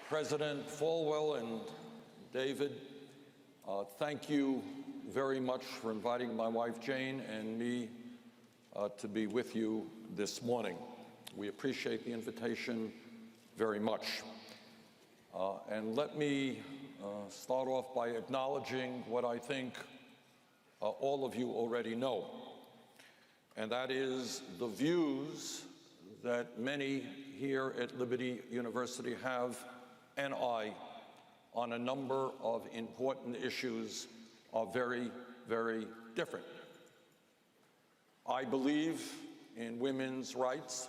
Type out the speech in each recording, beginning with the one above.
President Falwell and David, thank you very much for inviting my wife Jane and me to be with you this morning. We appreciate the invitation very much. And let me start off by acknowledging what I think all of you already know, and that is the views that many here at Liberty University have and I on a number of important issues are very, very different. I believe in women's rights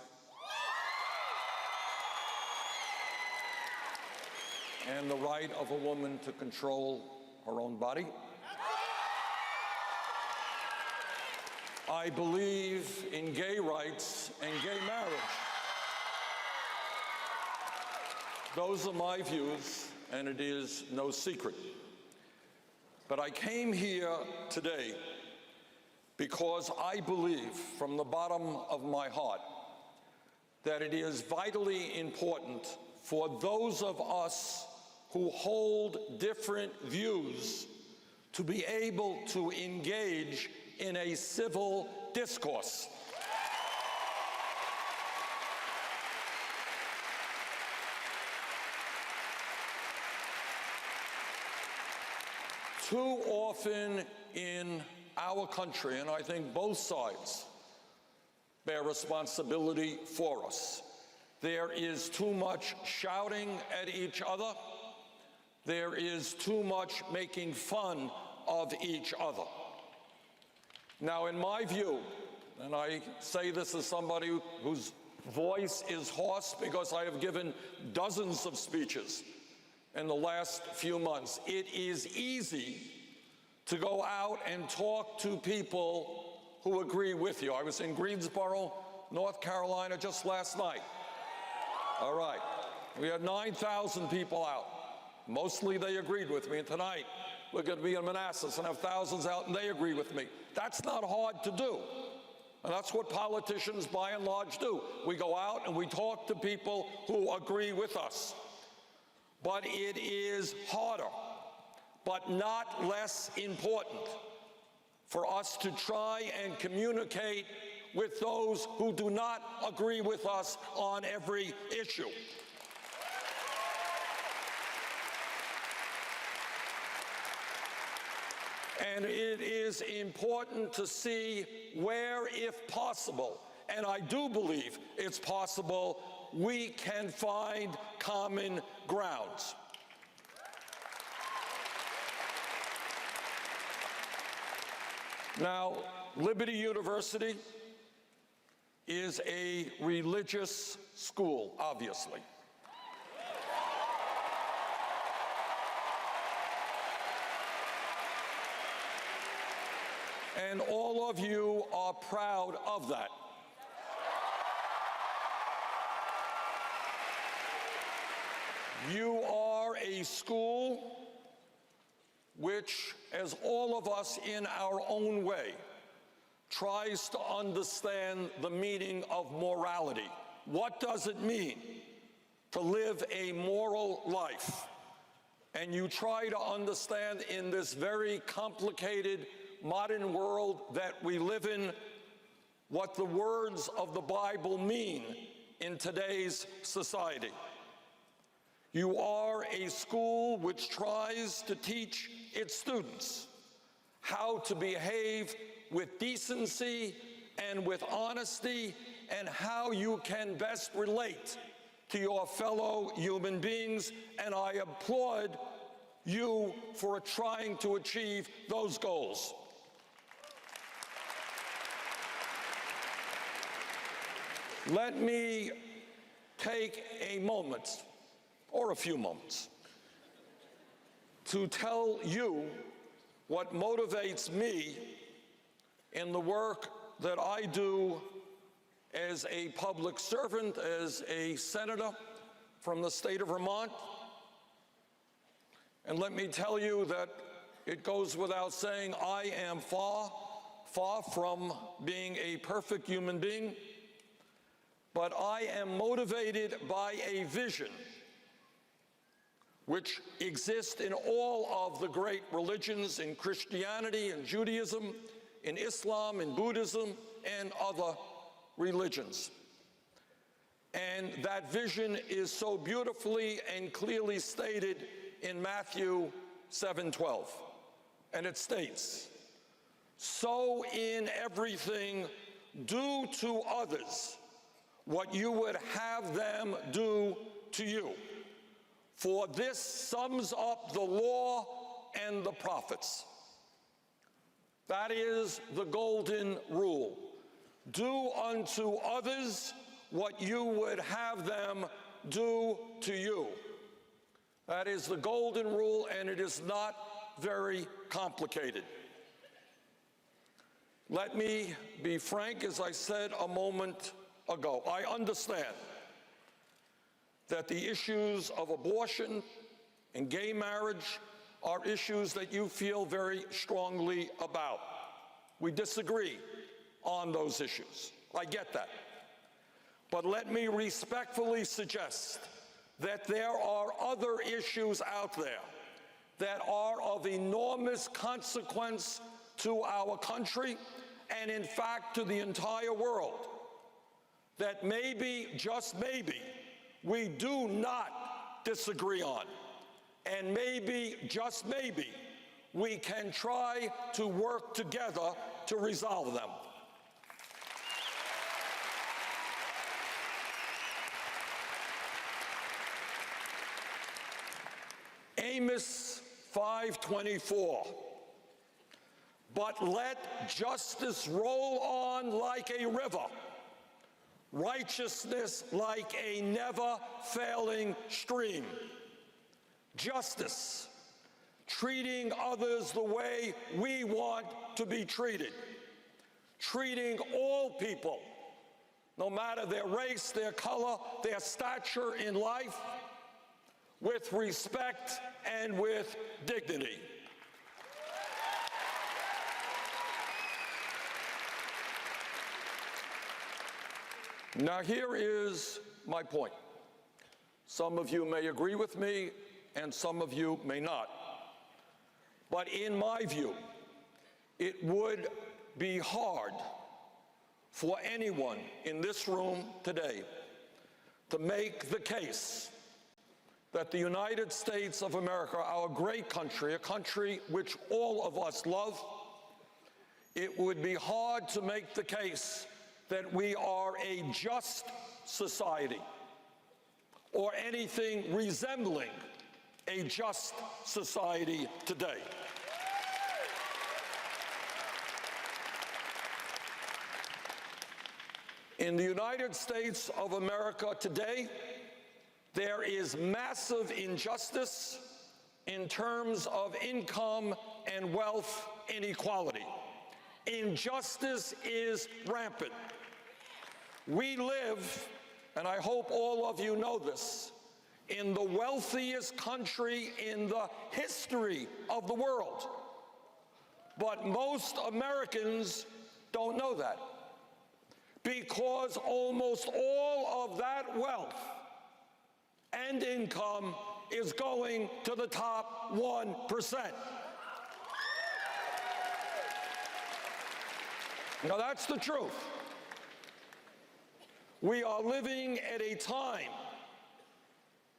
and the right of a woman to control her own body. I believe in gay rights and gay marriage. Those are my views, and it is no secret. But I came here today because I believe from the bottom of my heart that it is vitally important for those of us who hold different views to be able to engage in a civil discourse. Too often in our country, and I think both sides bear responsibility for us, there is too much shouting at each other. There is too much making fun of each other. Now, in my view, and I say this as somebody whose voice is hoarse because I have given dozens of speeches in the last few months, it is easy to go out and talk to people who agree with you. I was in Greensboro, North Carolina just last night. All right, we had 9,000 people out. Mostly they agreed with me, and tonight we're going to be in Manassas and have thousands out, and they agree with me. That's not hard to do, and that's what politicians by and large do. We go out and we talk to people who agree with us. But it is harder, but not less important, for us to try and communicate with those who do not agree with us on every issue. And it is important to see where, if possible, and I do believe it's possible, we can find common grounds. Now, Liberty University is a religious school, obviously. And all of you are proud of that. You are a school which, as all of us in our own way, tries to understand the meaning of morality. What does it mean to live a moral life? And you try to understand in this very complicated modern world that we live in what the words of the Bible mean in today's society. You are a school which tries to teach its students how to behave with decency and with honesty, and how you can best relate to your fellow human beings, and I applaud you for trying to achieve those goals. Let me take a moment, or a few moments, to tell you what motivates me in the work that I do as a public servant, as a senator from the state of Vermont. And let me tell you that it goes without saying, I am far, far from being a perfect human being. But I am motivated by a vision which exist in all of the great religions, in Christianity and Judaism, in Islam and Buddhism, and other religions. And that vision is so beautifully and clearly stated in Matthew 7:12. And it states, "So in everything, do to others what you would have them do to you. For this sums up the law and the prophets." That is the golden rule. Do unto others what you would have them do to you. That is the golden rule, and it is not very complicated. Let me be frank, as I said a moment ago. I understand that the issues of abortion and gay marriage are issues that you feel very strongly about. We disagree on those issues. I get that. But let me respectfully suggest that there are other issues out there that are of enormous consequence to our country and, in fact, to the entire world, that maybe, just maybe, we do not disagree on. And maybe, just maybe, we can try to work together to resolve them. Amos 5:24. But let justice roll on like a river, righteousness like a never-failing stream. Justice, treating others the way we want to be treated, treating all people, no matter their race, their color, their stature in life, with respect and with dignity. Now, here is my point. Some of you may agree with me, and some of you may not. But in my view, it would be hard for anyone in this room today to make the case that the United States of America, our great country, a country which all of us love, it would be hard to make the case that we are a just society or anything resembling a just society today. In the United States of America today, there is massive injustice in terms of income and wealth inequality. Injustice is rampant. We live, and I hope all of you know this, in the wealthiest country in the history of the world. But most Americans don't know that, because almost all of that wealth and income is going to the top 1%. Now, that's the truth. We are living at a time,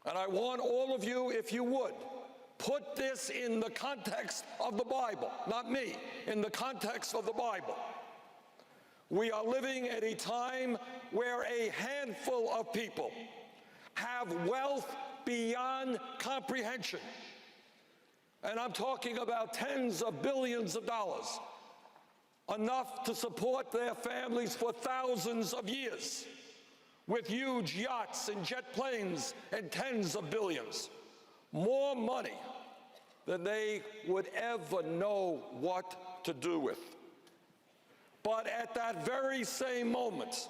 and I want all of you, if you would, put this in the context of the Bible, not me, in the context of the Bible. We are living at a time where a handful of people have wealth beyond comprehension. And I'm talking about tens of billions of dollars, enough to support their families for thousands of years, with huge yachts and jet planes and tens of billions. More money than they would ever know what to do with. But at that very same moment,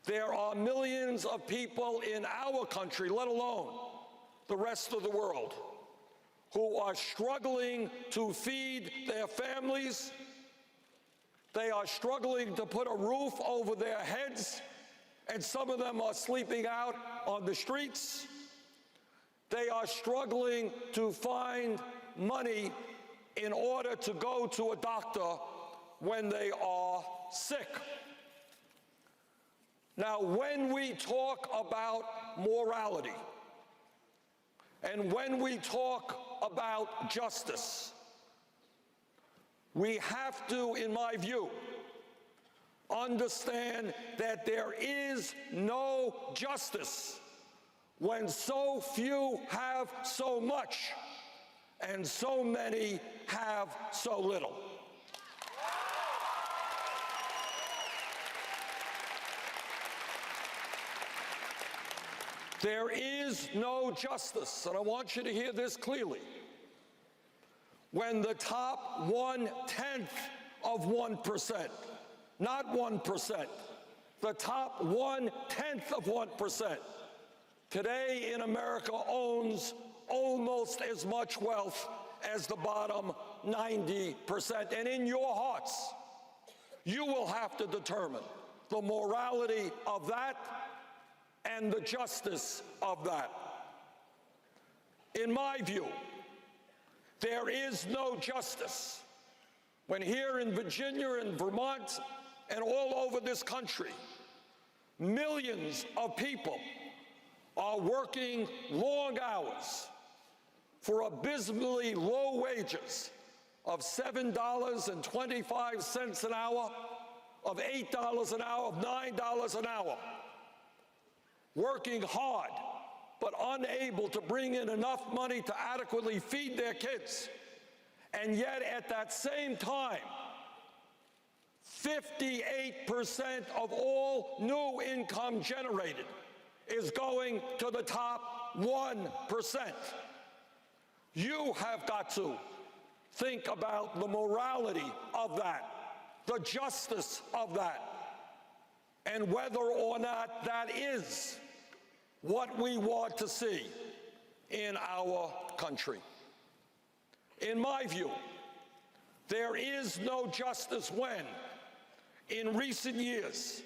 there are millions of people in our country, let alone the rest of the world, who are struggling to feed their families. They are struggling to put a roof over their heads, and some of them are sleeping out on the streets. They are struggling to find money in order to go to a doctor when they are sick. Now, when we talk about morality, and when we talk about justice, we have to, in my view, understand that there is no justice when so few have so much and so many have so little. There is no justice, and I want you to hear this clearly, when the top 1/10 of 1%, not 1%, the top 1/10 of 1% today in America owns almost as much wealth as the bottom 90%. And in your hearts, you will have to determine the morality of that and the justice of that. In my view, there is no justice when here in Virginia and Vermont and all over this country, millions of people are working long hours for abysmally low wages of $7.25 an hour, of $8 an hour, of $9 an hour, working hard but unable to bring in enough money to adequately feed their kids. And yet at that same time, 58% of all new income generated is going to the top 1%. You have got to think about the morality of that, the justice of that, and whether or not that is what we want to see in our country. In my view, there is no justice when, in recent years,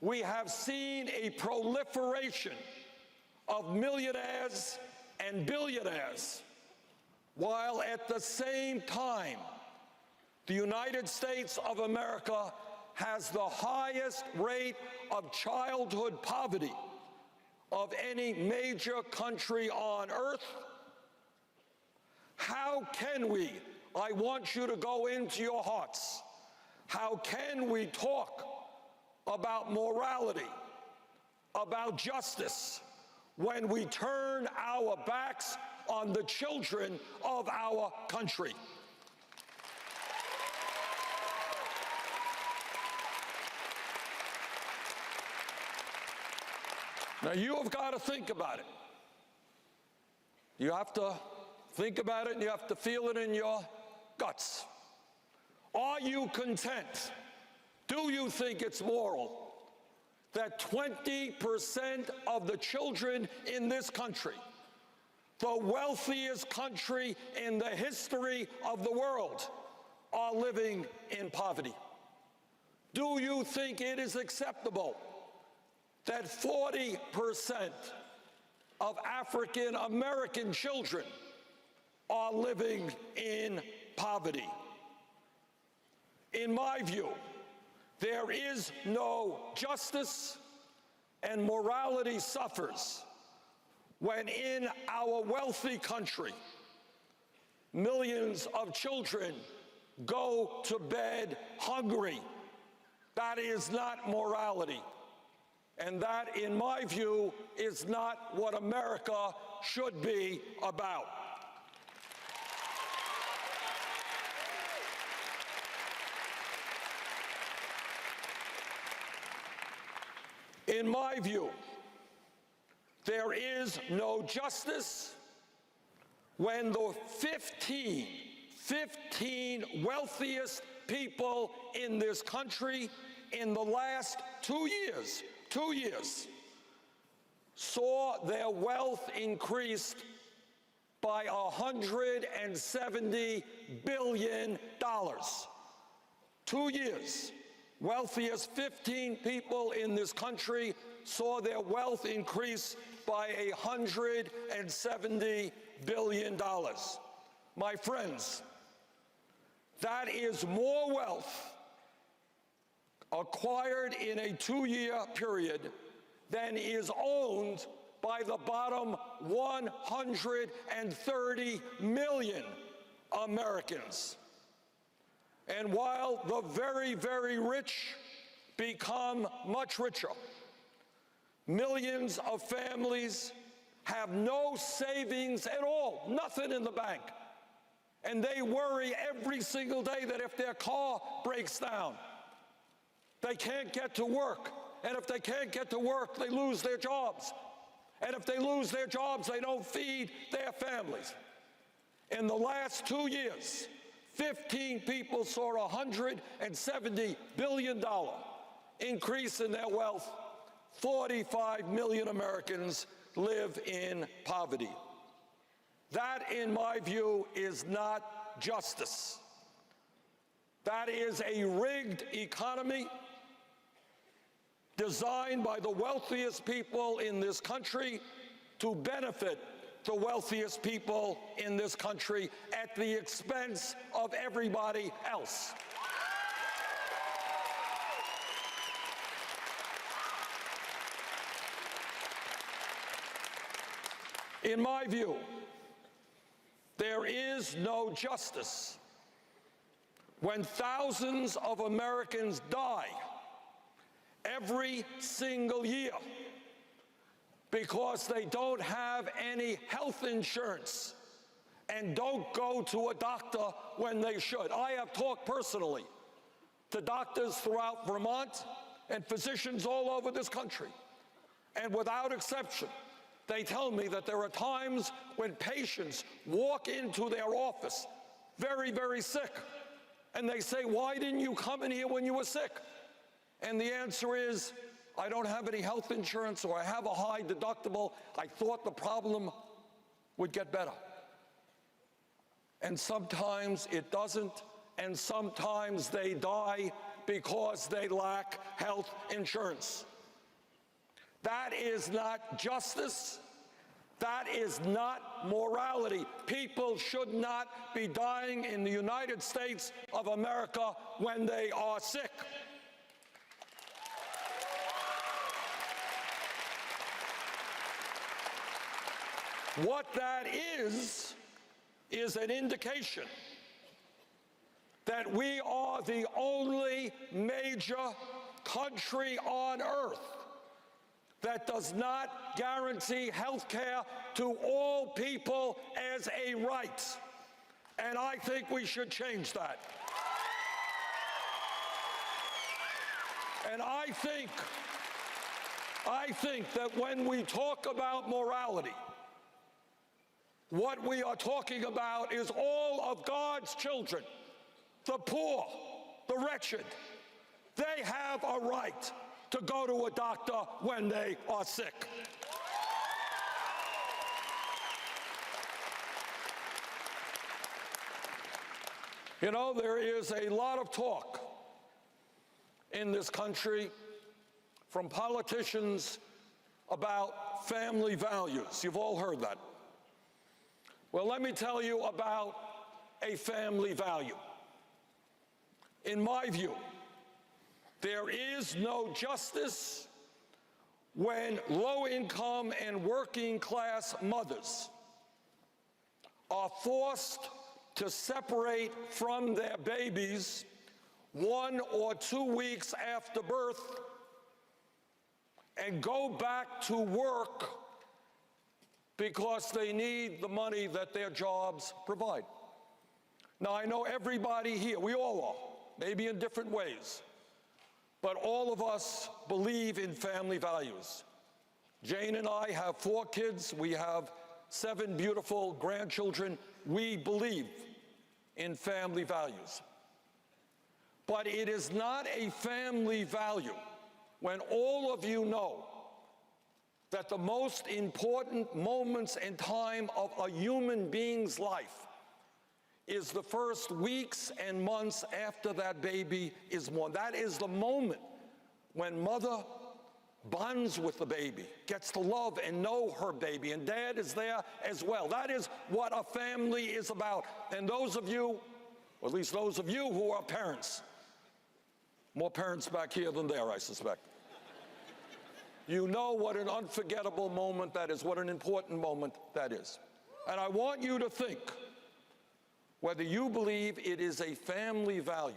we have seen a proliferation of millionaires and billionaires, while at the same time, the United States of America has the highest rate of childhood poverty of any major country on earth. How can we, I want you to go into your hearts, how can we talk about morality, about justice, when we turn our backs on the children of our country? Now, you have got to think about it. You have to think about it and you have to feel it in your guts. Are you content? Do you think it's moral that 20% of the children in this country, the wealthiest country in the history of the world, are living in poverty? Do you think it is acceptable that 40% of African American children are living in poverty? In my view, there is no justice, and morality suffers when in our wealthy country, millions of children go to bed hungry. That is not morality. And that, in my view, is not what America should be about. In my view, there is no justice when the 15 wealthiest people in this country in the last 2 years saw their wealth increased by $170 billion. 2 years. Wealthiest 15 people in this country saw their wealth increase by $170 billion. My friends, that is more wealth acquired in a 2-year period than is owned by the bottom 130 million Americans. And while the very, very rich become much richer, millions of families have no savings at all, nothing in the bank. And they worry every single day that if their car breaks down, they can't get to work. And if they can't get to work, they lose their jobs. And if they lose their jobs, they don't feed their families. In the last 2 years, 15 people saw a $170 billion increase in their wealth. 45 million Americans live in poverty. That, in my view, is not justice. That is a rigged economy designed by the wealthiest people in this country to benefit the wealthiest people in this country at the expense of everybody else. In my view, there is no justice when thousands of Americans die every single year because they don't have any health insurance and don't go to a doctor when they should. I have talked personally to doctors throughout Vermont and physicians all over this country, and without exception, they tell me that there are times when patients walk into their office very, very sick, and they say, "Why didn't you come in here when you were sick?" And the answer is, "I don't have any health insurance, or I have a high deductible. I thought the problem would get better." And sometimes it doesn't, and sometimes they die because they lack health insurance. That is not justice. That is not morality. People should not be dying in the United States of America when they are sick. What that is an indication that we are the only major country on earth that does not guarantee health care to all people as a right. And I think we should change that. And I think that when we talk about morality, what we are talking about is all of God's children, the poor, the wretched. They have a right to go to a doctor when they are sick. You know, there is a lot of talk in this country from politicians about family values. You've all heard that. Well, let me tell you about a family value. In my view, there is no justice when low-income and working-class mothers are forced to separate from their babies 1 or 2 weeks after birth and go back to work because they need the money that their jobs provide. Now, I know everybody here, we all are, maybe in different ways, but all of us believe in family values. Jane and I have 4 kids. We have 7 beautiful grandchildren. We believe in family values. But it is not a family value when all of you know that the most important moments in time of a human being's life is the first weeks and months after that baby is born. That is the moment when mother bonds with the baby, gets to love and know her baby, and dad is there as well. That is what a family is about. And those of you, or at least those of you who are parents, more parents back here than there, I suspect, you know what an unforgettable moment that is, what an important moment that is. And I want you to think whether you believe it is a family value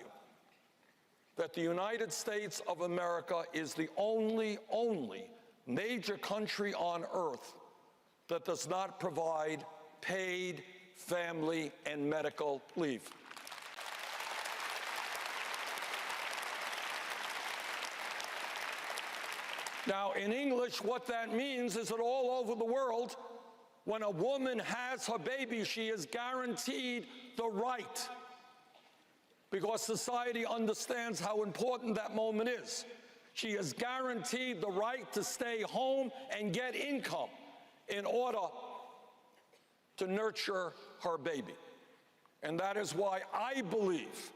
that the United States of America is the only major country on earth that does not provide paid family and medical leave. Now, in English, what that means is that all over the world, when a woman has her baby, she is guaranteed the right, because society understands how important that moment is. She is guaranteed the right to stay home and get income in order to nurture her baby. And that is why I believe,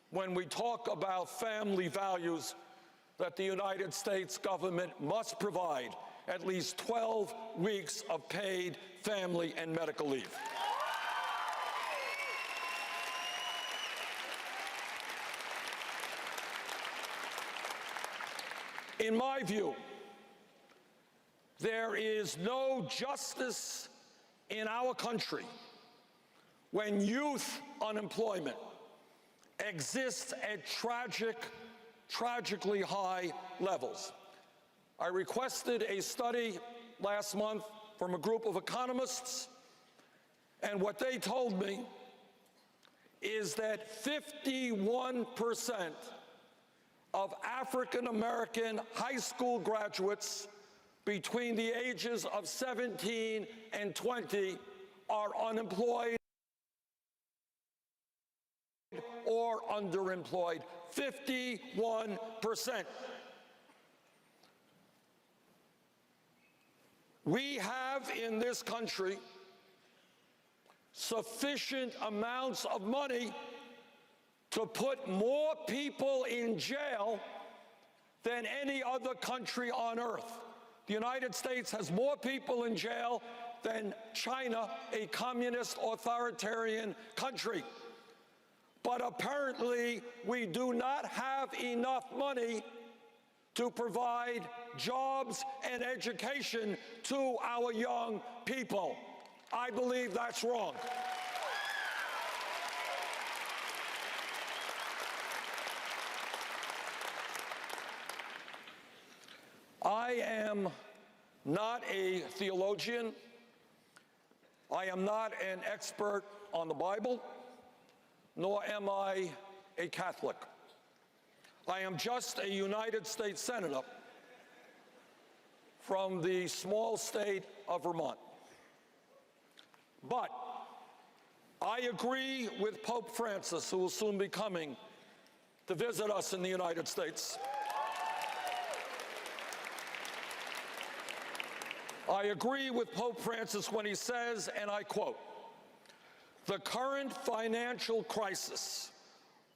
when we talk about family values, that the United States government must provide at least 12 weeks of paid family and medical leave. In my view, there is no justice in our country when youth unemployment exists at tragically high levels. I requested a study last month from a group of economists, and what they told me is that 51% of African-American high school graduates between the ages of 17 and 20 are unemployed or underemployed. 51%. We have in this country sufficient amounts of money to put more people in jail than any other country on earth. The United States has more people in jail than China, a communist authoritarian country. But apparently, we do not have enough money to provide jobs and education to our young people. I believe that's wrong. I am not a theologian. I am not an expert on the Bible, nor am I a Catholic. I am just a United States Senator from the small state of Vermont. But I agree with Pope Francis, who will soon be coming to visit us in the United States. I agree with Pope Francis when he says, and I quote, "The current financial crisis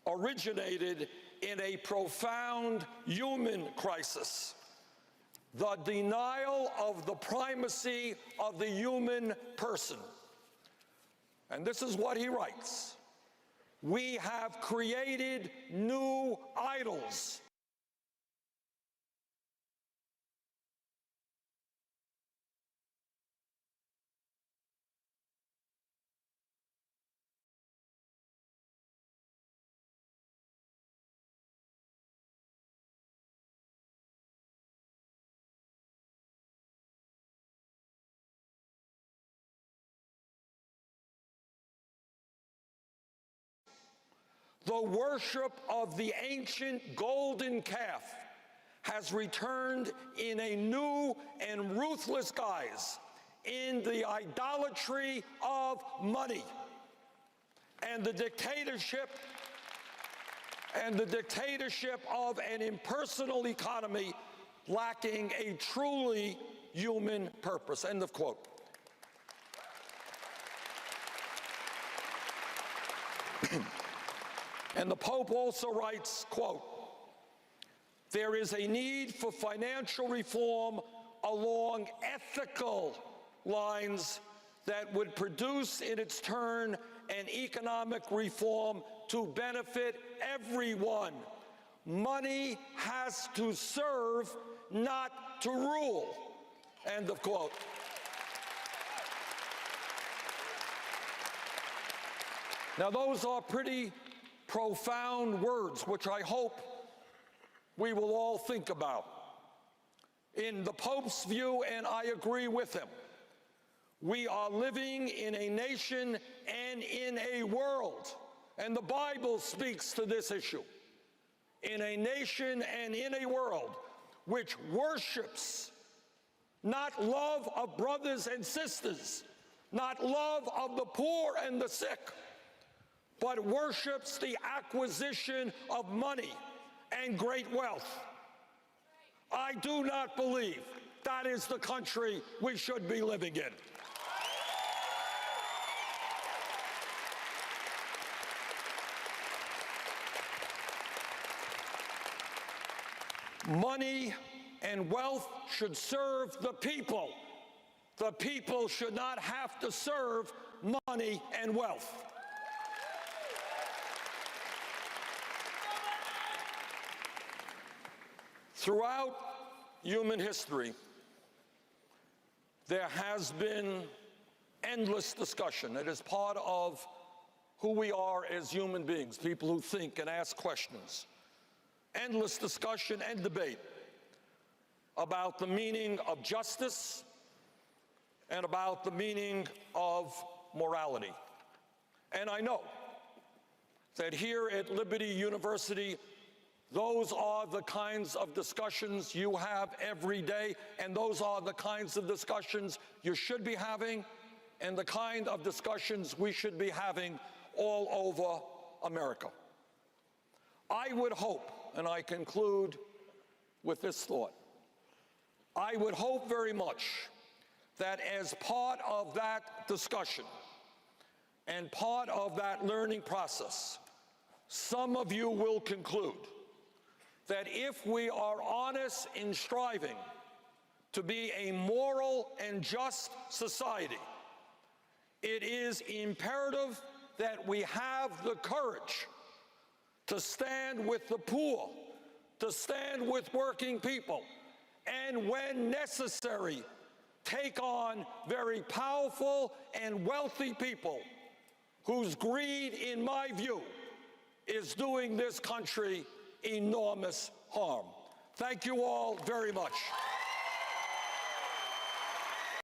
originated in a profound human crisis, the denial of the primacy of the human person." And this is what he writes: "We have created new idols the worship of the ancient golden calf has returned in a new and ruthless guise, in the idolatry of money and the dictatorship of an impersonal economy lacking a truly human purpose." End of quote. And the Pope also writes, quote, There is a need for financial reform along ethical lines that would produce in its turn an economic reform to benefit everyone. Money has to serve, not to rule. End of quote. Now, those are pretty profound words, which I hope we will all think about. In the Pope's view, and I agree with him, we are living in a nation and in a world, and the Bible speaks to this issue, in a nation and in a world which worships not love of brothers and sisters, not love of the poor and the sick, but worships the acquisition of money and great wealth. I do not believe that is the country we should be living in. Money and wealth should serve the people. The people should not have to serve money and wealth. Throughout human history, there has been endless discussion. It is part of who we are as human beings, people who think and ask questions. Endless discussion and debate about the meaning of justice and about the meaning of morality. And I know that here at Liberty University, those are the kinds of discussions you have every day, and those are the kinds of discussions you should be having, and the kind of discussions we should be having all over America. I would hope, and I conclude with this thought, I would hope very much that as part of that discussion and part of that learning process, some of you will conclude that if we are honest in striving to be a moral and just society, it is imperative that we have the courage to stand with the poor, to stand with working people, and when necessary, take on very powerful and wealthy people whose greed, in my view, is doing this country enormous harm. Thank you all very much.